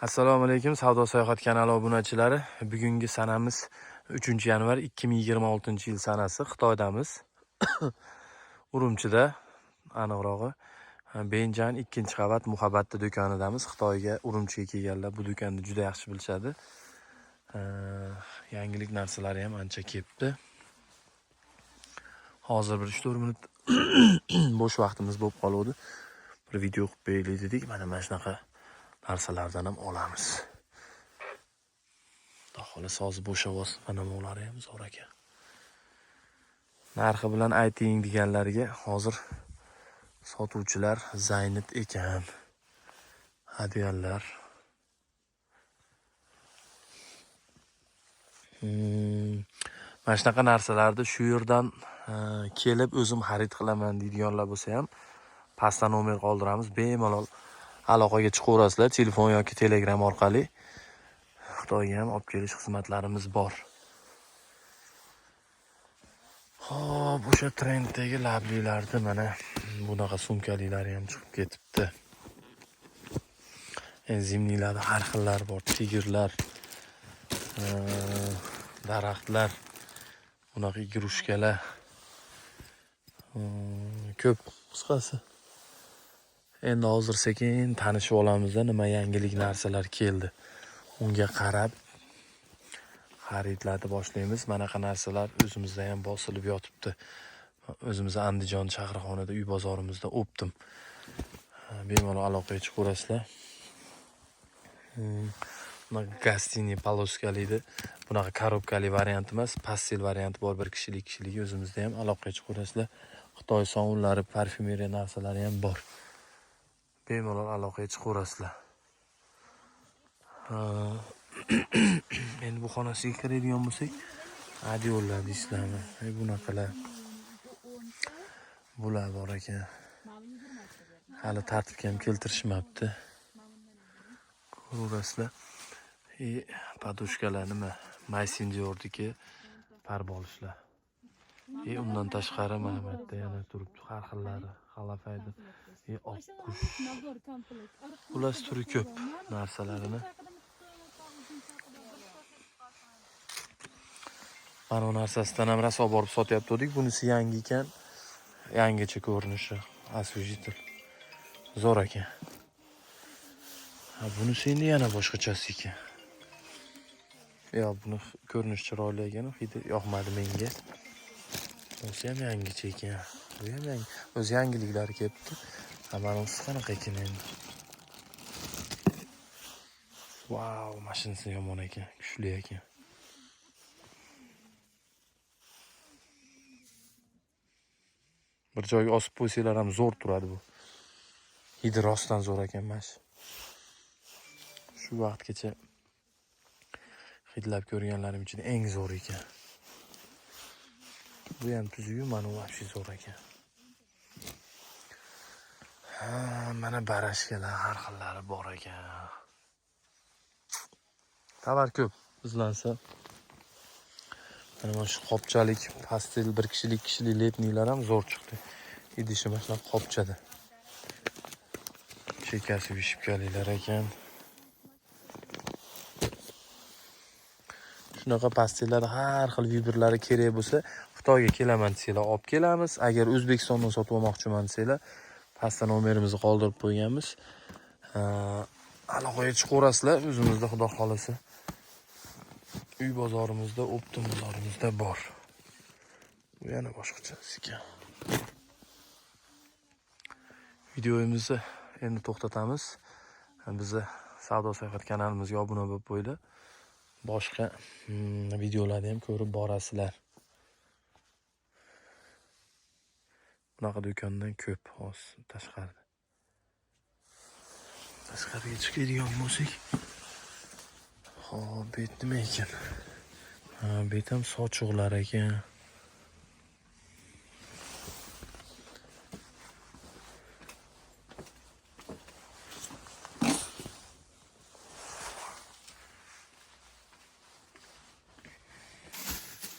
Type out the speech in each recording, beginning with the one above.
Assalomu alaykum savdo sayohat kanali obunachilari. Bugungi sanamiz 3-yanvar 2026-yil sanasi. Xitoydamiz. Urumchida, aniqrog'i Benjan 2-qavat Muhabbatda do'konidamiz. Xitoyga Urumchiga kelganlar bu do'konni juda yaxshi bilishadi. Yangilik narsalari ham ancha kelibdi. Hozir bir 3-4 minut bo'sh vaqtimiz bo'lib qoldi. Bir video qilib beraylik dedik. Mana shunaqa narsalardan ham olamiz. Xolos hozir bo'shavos mana bular ham zo'r ekan. Narxi bilan ayting deganlarga hozir sotuvchilar Zaynat ekan. Hadiyalar. Mana shunaqa narsalarni shu yerdan kelib o'zim xarid qilaman deydiganlar bo'lsa ham pastda nomer qoldiramiz. Bemalol aloqaga chiqaverasizlar, telefon yoki Telegram orqali. Xitoyga ham olib kelish xizmatlarimiz bor. Xo'p, o'sha trenddagi lablilarni mana bunaqa sumkalilar ham chiqib ketibdi. Zimnilarda har xillar bor, tigirlar, daraxtlar, bunaqa igrushkalar. Ko'p qisqasi. Endi hozir sekin tanishib olamizda nima yangilik narsalar keldi. Unga qarab xaridlarni boshlaymiz. Manaqa narsalar o'zimizda ham bosilib yotibdi. O'zimiz Andijon shahrixonada uy bozorimizda o'pdim. Bemalol aloqaga chiqaverasizlar. Bunaqa gastini poloskalikda, bunaqa korobkali variant emas, pastel varianti bor, bir kishilik o'zimizda ham aloqaga chiqaverasizlar. Xitoy sovunlari, parfyumeriya narsalari ham bor. Bemalol aloqaga chiqaverasizlar. Endi bu xonasiga kiradigan bo'lsak, adiolar deysizlarmi? Bunaqalar. Bular bor ekan. Hali tartibga ham keltirishmabdi. Ko'rasizlar. Podushkalar nima? Messenger'diki parbolishlar. Undan tashqari mana bu yerda yana turibdi har xillari, xalafaydi. Oqqush. Ular turi ko'p narsalarini. Mana bu narsasidan ham raso borib sotyapti dedik. Bunisi yangi ekan. Yangicha ko'rinishi, asvejitel. Zo'r ekan. Bunisi endi yana boshqachasi ekan. Buni ko'rinish chiroyli ekan, hidi yoqmadi menga. Bunisi ham yangicha ekan. Bu ham yangi. O'z yangiliklari kelibdi. Mana bunisi qanaqa ekan endi? Wow, mashinasi yomon ekan, kuchli ekan. Bir joyga osib qo'ysanglar ham zo'r turadi bu. Hidi rostdan zo'r ekan mash. Shu vaqtgacha hidlab ko'rganlarim ichida eng zo'r ekan. Bu ham tuzuyu, mana bu vobshe zo'r ekan. Mana barashkalar har xillari bor ekan. Tovar ko'p izlansa. Mana shu qopchalik, pastel bir kishilik letnilar ham zo'r chiqdi. Idishi mana shu qopchada. Chekasi vishibkalilar ekan. Shunaqa pastellar har xil vibrlari kerak bo'lsa, Xitoyga kelaman desanglar olib kelamiz. Agar O'zbekistondan sotib olmoqchiman desanglar, pastda nomerimizni qoldirib qo'yganmiz. Aloqaga chiqaverasizlar, o'zimizda xudo xolasa. Uy bozorimizda, Optim bozorimizda bor. Bu yana boshqachasi ekan. Videomizni endi to'xtatamiz. Bizni savdo sayohat kanalimizga obuna bo'lib qo'yinglar. Boshqa videolarni ham ko'rib borasizlar. Bunaqa do'kondan ko'p hozir tashqarida. Tashqariga chiqadigan bo'lsak, xo'p, bet nima ekan? Bet ham sochiqlar ekan.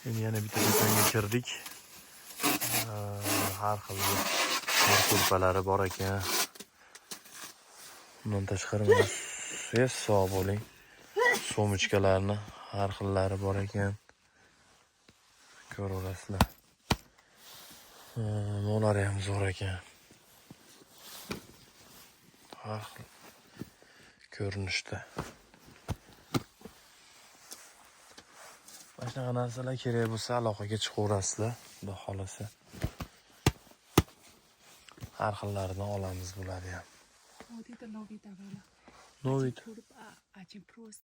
Endi yana bitta do'konga kirdik. Har xil ko'rpalari bor ekan. Bundan tashqari ustiga sog' bo'ling. So'michkalarni har xillari bor ekan. Ko'raverasizlar. Molar ham zo'r ekan. Har xil ko'rinishda. Mana shunaqa narsalar kerak bo'lsa aloqaga chiqaverasizlar, xudo xolasa. Har xillaridan olamiz bo'ladi ham. Novita. Novita. Очень просто.